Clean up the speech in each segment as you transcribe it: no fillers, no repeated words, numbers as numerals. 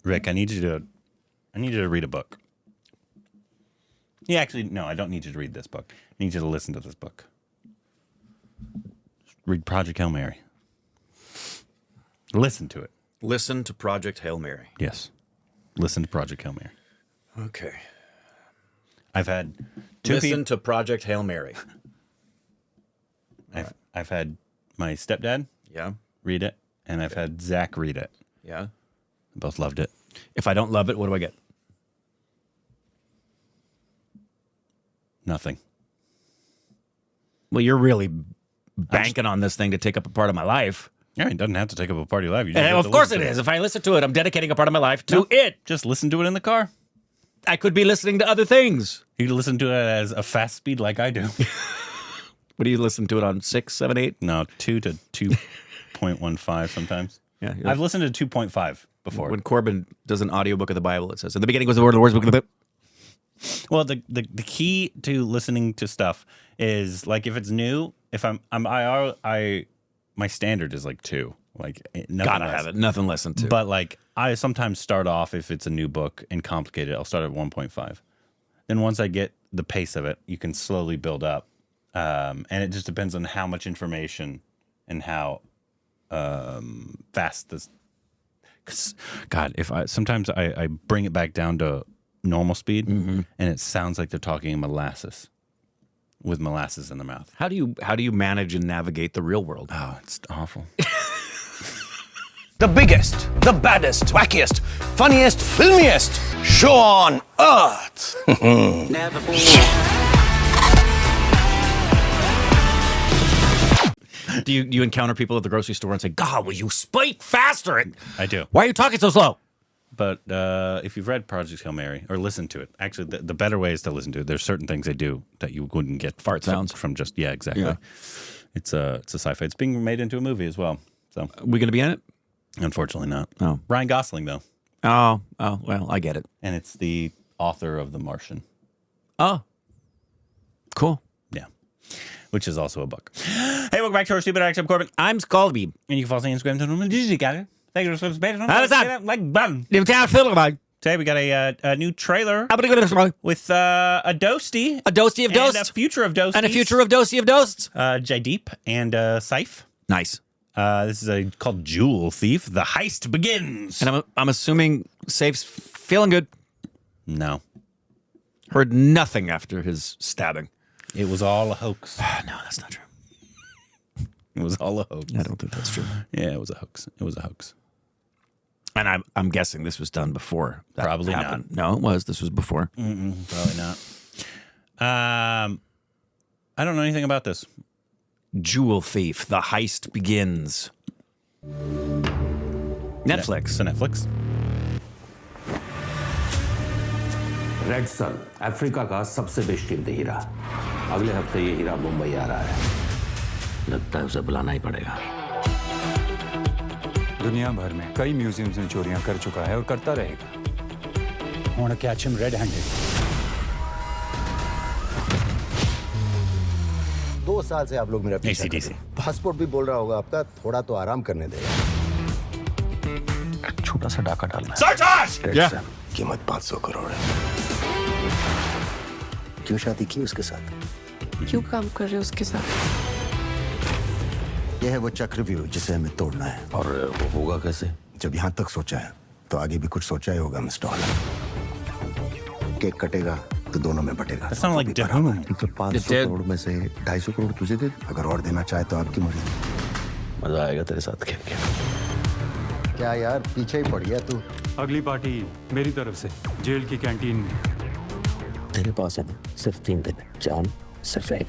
Rick, I need you to read a book. Yeah, actually, no, I don't need you to read this book. I need you to listen to this book. Read Project Hail Mary. Listen to it. Listen to Project Hail Mary. Yes. Listen to Project Hail Mary. Okay. I've had Listen to Project Hail Mary. I've had my stepdad read it, and I've had Zach read it. Yeah. Both loved it. If I don't love it, what do I get? Nothing. Well, you're really banking on this thing to take up a part of my life. Yeah, it doesn't have to take up a part of your life. You just have Of to course listen it to is. If I listen to it, I'm dedicating a part of my life to it. Just listen to it in the car. I could be listening to other things. You can listen to it as a fast speed like I do. What do you listen to it on? 6, 7, 8? No, 2 to 2.15 sometimes. Yeah. I've listened to 2.5 before. When Corbin does an audiobook of the Bible, it says, in the beginning was the word, the words, book of the Well, the key to listening to stuff is like if it's new, if my standard is like 2. Like gotta have it, nothing less than 2. But like I sometimes start off if it's a new book and complicated, I'll start at 1.5. Then once I get the pace of it, you can slowly build up, and it just depends on how much information and how fast this. 'Cause, God, if sometimes I bring it back down to normal speed, and it sounds like they're talking molasses, with molasses in the mouth. How do you manage and navigate the real world? Oh, it's awful. The biggest, the baddest, wackiest, funniest, filmiest show on earth. Do you encounter people at the grocery store and say, God, will you speak faster? I do. Why are you talking so slow? But if you've read Project Hail Mary or listened to it, actually the better way is to listen to it. There's certain things they do that you wouldn't get fart sounds from just exactly. Yeah. It's a sci-fi. It's being made into a movie as well. So are we gonna be in it? Unfortunately not. Oh, Ryan Gosling though. Oh, well, I get it. And it's the author of The Martian. Oh, cool. Yeah, which is also a book. Hey, welcome back to our Stupid Acts. I'm Corbin. I'm Scalby. And you can follow us on Instagram. Thank you for subscribing. Like button. Today we got a new trailer with a Dosty. A Dosty of Dosts. And a future of Dosty. And a future of Dosty of Dosts. Jaideep and Saif. Nice. This is called Jewel Thief. The heist begins. And I'm assuming Saif's feeling good. No. Heard nothing after his stabbing. It was all a hoax. No, that's not true. It was all a hoax. I don't think that's true. Yeah, it was a hoax. It was a hoax. And I'm guessing this was done before that Probably happened. not. No, it was. This was before. Probably not. I don't know anything about this. Jewel Thief. The heist begins. Netflix. So Netflix. Red sun Africa का सबसे बेशकीमती हीरा अगले हफ्ते ये हीरा मुंबई आ रहा है लगता है उसे बुलाना ही पड़ेगा दुनिया भर में कई म्यूजियम्स में चोरियां कर चुका है और करता रहेगा I want to catch him red-handed 2 साल से आप लोग मेरा पीछा कर रहे ACDC. हैं। पासपोर्ट भी बोल रहा होगा आपका थोड़ा तो आराम करने देगा छोटा सा डाका डालना Sartaj! कीमत 500 करोड़ है क्यों शादी की उसके साथ क्यों काम कर रहे हो उसके साथ यह है वो चक्रव्यूह जिसे हमें तोड़ना है और वो होगा कैसे जब यहाँ तक सोचा है तो आगे भी कुछ सोचा ही होगा मिस्टर हॉलर केक कटेगा तो दोनों में बटेगा That sounded like Doom. तो 500 करोड़ में से 250 करोड़ तुझे दे अगर और देना चाहे तो आपकी मर्जी मजा आएगा तेरे साथ खेल के क्या यार पीछे ही पड़ गया तू अगली पार्टी मेरी तरफ से जेल की कैंटीन में तेरे पास है सिर्फ 3 दिन जान सिर्फ एक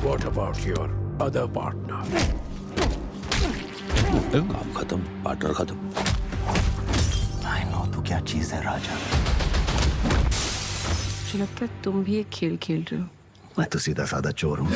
What about your other partner? काम खत्म पार्टनर खत्म आई नो तू क्या चीज है राजा मुझे लगता है तुम भी एक खेल खेल रहे हो मैं तो सीधा साधा चोर हूँ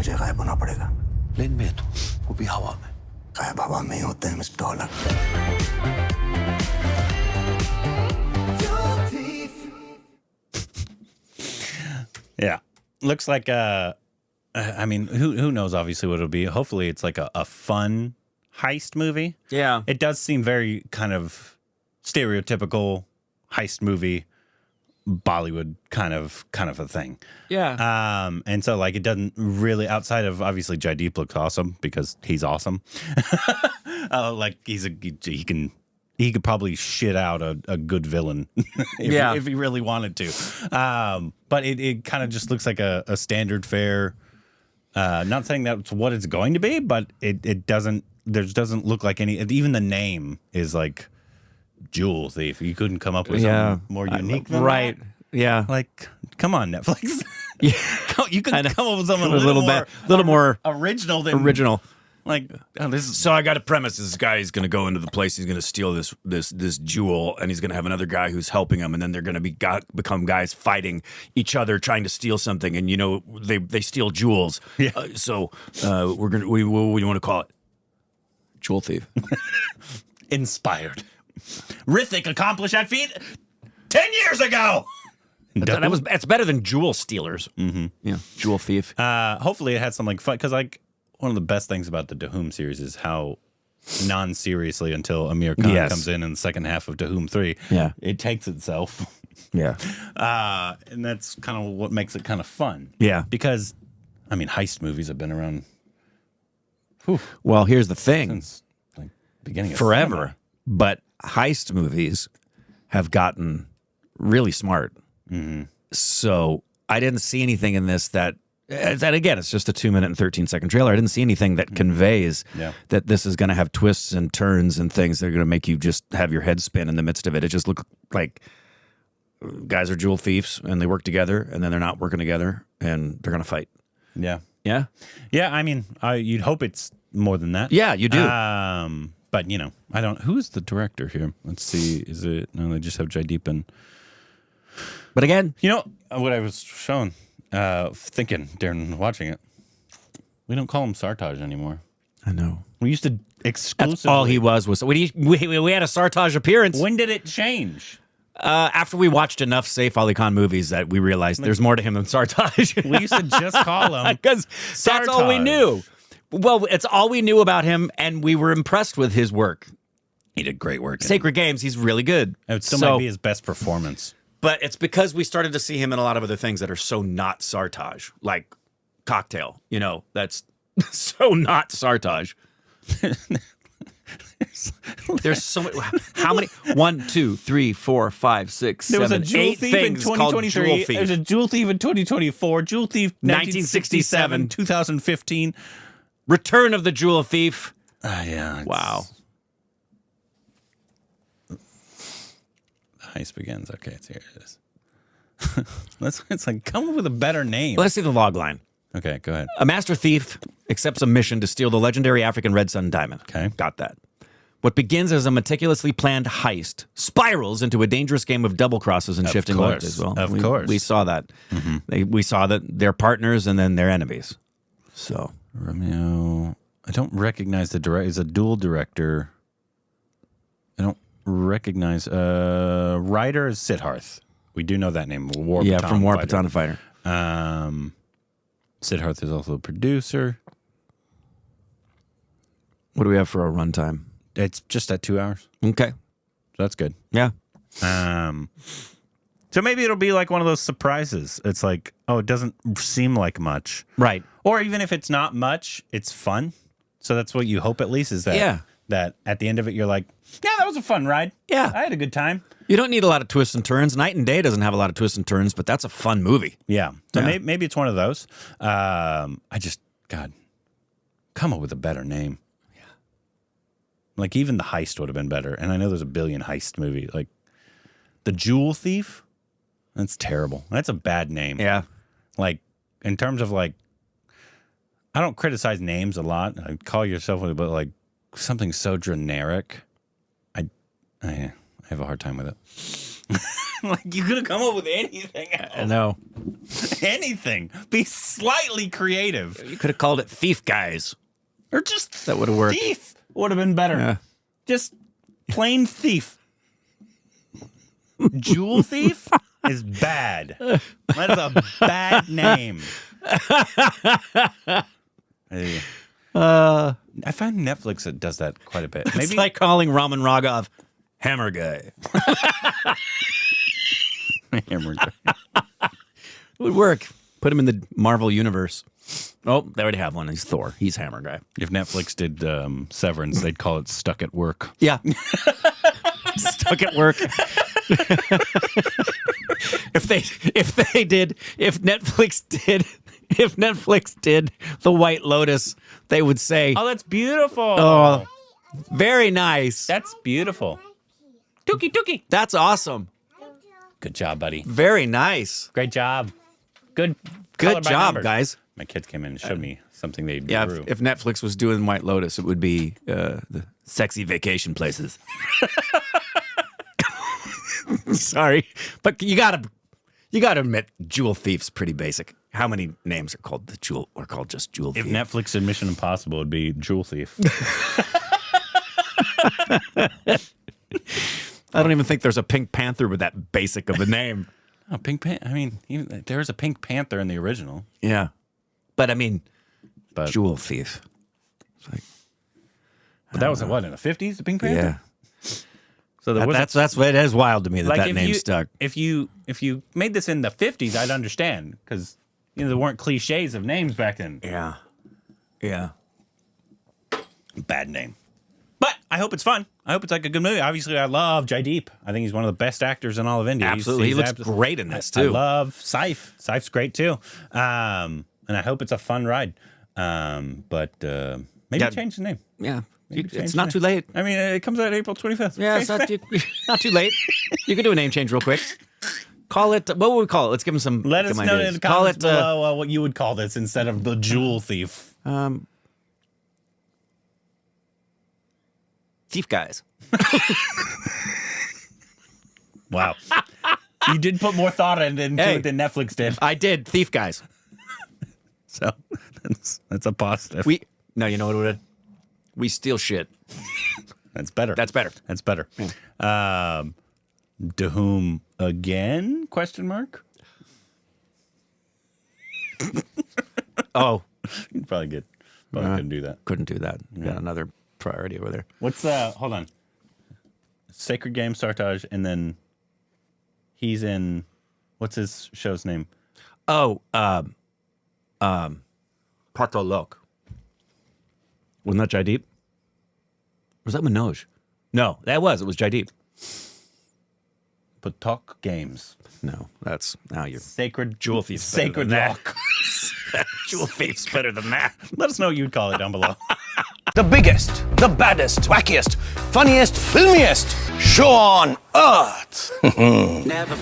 मुझे गायब होना पड़ेगा प्लेन में तू वो भी हवा में गायब हवा में हो लगता है mister dollar? Yeah. Looks like I mean, who knows obviously what it'll be. Hopefully it's like a fun heist movie. Yeah. It does seem very kind of stereotypical heist movie, Bollywood kind of a thing. Yeah. And so like it doesn't really, outside of obviously Jaideep looks awesome because he's awesome. Like he could probably shit out a good villain if he really wanted to. But it kind of just looks like a standard fare. Not saying that's what it's going to be, but it doesn't doesn't look like any. Even the name is like Jewel Thief. You couldn't come up with something more unique than right. that? Yeah. Like, come on, Netflix. Yeah. You could come up with something a little more original than original. Like, oh, this is So I got a premise. This guy is going to go into the place. He's going to steal this jewel, and he's going to have another guy who's helping him, and then they're going to become guys fighting each other, trying to steal something. And you know they steal jewels. Yeah. We're gonna what do you want to call it? Jewel thief. inspired. Rithik accomplished that feat 10 years ago. That's better than jewel stealers. Mm-hmm. Yeah, jewel thief. Hopefully it had some like fun, because like one of the best things about the Dahum series is how non-seriously until Amir Khan comes in the second half of Dahum 3, it takes itself. Yeah. And that's kind of what makes it kind of fun. Yeah. Because, I mean, heist movies have been around Well, here's the thing. since like beginning of Forever. cinema. But heist movies have gotten really smart. Mm-hmm. So I didn't see anything in this that again, it's just a 2-minute and 13-second trailer. I didn't see anything that conveys that this is going to have twists and turns and things that are going to make you just have your head spin in the midst of it. It just looked like guys are jewel thieves and they work together, and then they're not working together and they're going to fight. Yeah. Yeah. Yeah, I mean, you'd hope it's more than that. Yeah, you do. But, you know, I don't... Who's the director here? Let's see. Is it... No, they just have Jaideep and... But again... You know, what I was showing, thinking during watching it, we don't call him Sartaj anymore. I know. We used to exclusively... That's all he was. We had a Sartaj appearance. When did it change? After we watched enough Saif Ali Khan movies that we realized there's more to him than Sartaj. We used to just call him because that's all we knew. Well, it's all we knew about him, and we were impressed with his work. He did great work. Sacred Games, he's really good. It still might be his best performance. But it's because we started to see him in a lot of other things that are so not Sartaj, like Cocktail. You know, that's so not Sartaj. There's so many. How many? 1, 2, 3, 4, 5, 6, 7, 8 There was a Jewel Thief in things called 2023. Jewel There's Thief. a Jewel Thief in 2024. Jewel Thief 1967, 2015. Return of the Jewel Thief. Yeah. Wow. The heist begins. Okay, so here it is. It's like, come up with a better name. Let's see the log line. Okay, go ahead. A master thief accepts a mission to steal the legendary African red sun diamond. Okay. Got that. What begins as a meticulously planned heist spirals into a dangerous game of double crosses and shifting loyalties. Well, Of course. We saw that. Mm-hmm. We saw that they're partners and then they're enemies. So Romeo. I don't recognize the director. He's a dual director. I don't recognize. Writer is Siddharth. We do know that name. War yeah, Baton from War Fighter. Baton Fighter. Siddharth is also a producer. What do we have for a runtime? It's just at 2 hours. Okay. So that's good. Yeah. So maybe it'll be like one of those surprises. It's like, oh, it doesn't seem like much. Right. Or even if it's not much, it's fun. So that's what you hope at least is that that at the end of it, you're like, yeah, that was a fun ride. Yeah. I had a good time. You don't need a lot of twists and turns. Night and Day doesn't have a lot of twists and turns, but that's a fun movie. Yeah. So Yeah. maybe it's one of those. God, come up with a better name. Yeah. Like even the heist would have been better. And I know there's a billion heist movie. Like the Jewel Thief. That's terrible. That's a bad name. Yeah. Like in terms of like, I don't criticize names a lot. I call yourself, but like something so generic, I have a hard time with it. Like you could have come up with anything else. I know. Anything. Be slightly creative. You could have called it Thief Guys. Or just That would have worked. Thief. would have been better. Yeah. Just plain thief. Jewel thief is bad. That is a bad name. I find Netflix that does that quite a bit. Maybe It's like calling Raman Raghav Hammer Guy. Hammer Guy. It would work. Put him in the Marvel universe. Oh, they already have one. He's Thor. He's Hammer Guy. If Netflix did Severance, they'd call it Stuck at Work. Yeah. Stuck at work. if Netflix did The White Lotus, they would say, Oh, that's beautiful. "Oh, very nice. That's beautiful. Dookie. That's awesome. Good job, buddy. Very nice. Great job. Good Good job, guys." My kids came in and showed me something they Yeah, drew. if Netflix was doing White Lotus, it would be the sexy vacation places. Sorry, but you gotta admit, Jewel Thief's pretty basic. How many names are called just Jewel If Thief? Netflix did Mission Impossible, it'd be Jewel Thief. I don't even think there's a Pink Panther with that basic of a name. Oh, Pink Panther. I mean, even, there was a Pink Panther in the original. Yeah, but I mean, But, Jewel Thief. but that was what, in the 50s, the Pink Panther? Yeah, So there was that's what it is wild to me that like that if name you, stuck. If you made this in the 50s, I'd understand because there weren't cliches of names back then. Yeah. Bad name. But I hope it's fun. I hope it's like a good movie. Obviously, I love Jaideep. I think he's one of the best actors in all of India. Absolutely. He looks absolutely great in this, I too. love Saif. Saif's great, too. And I hope it's a fun ride. But maybe change the name. Yeah. Maybe change It's the not name. too late. I mean, it comes out April 25th. Yeah, it's not too late. You can do a name change real quick. Call it, what would we call it? Let's give him some Let us know ideas. in the Call comments it, below what you would call this instead of the Jewel Thief. Thief Guys. Wow. You did put more thought into it than Netflix did. I did. Thief Guys. So that's a positive. No, you know what it would? We steal shit. That's better. That's better. That's better. To whom again? Question mark. Oh. You'd probably couldn't do that. Couldn't do that. Got another priority over there. What's hold on. Sacred Game Sartaj, and then he's in what's his show's name? Oh, Patolok. Wasn't that Jaideep? Was that Manoj? No, it was Jaideep. Patok Games. No, that's now you're Sacred Jewel Thief's Sacred better Lock. Jewel Thief's better than that. Let us know what you'd call it down below. The biggest, the baddest, wackiest, funniest, filmiest show on earth. Never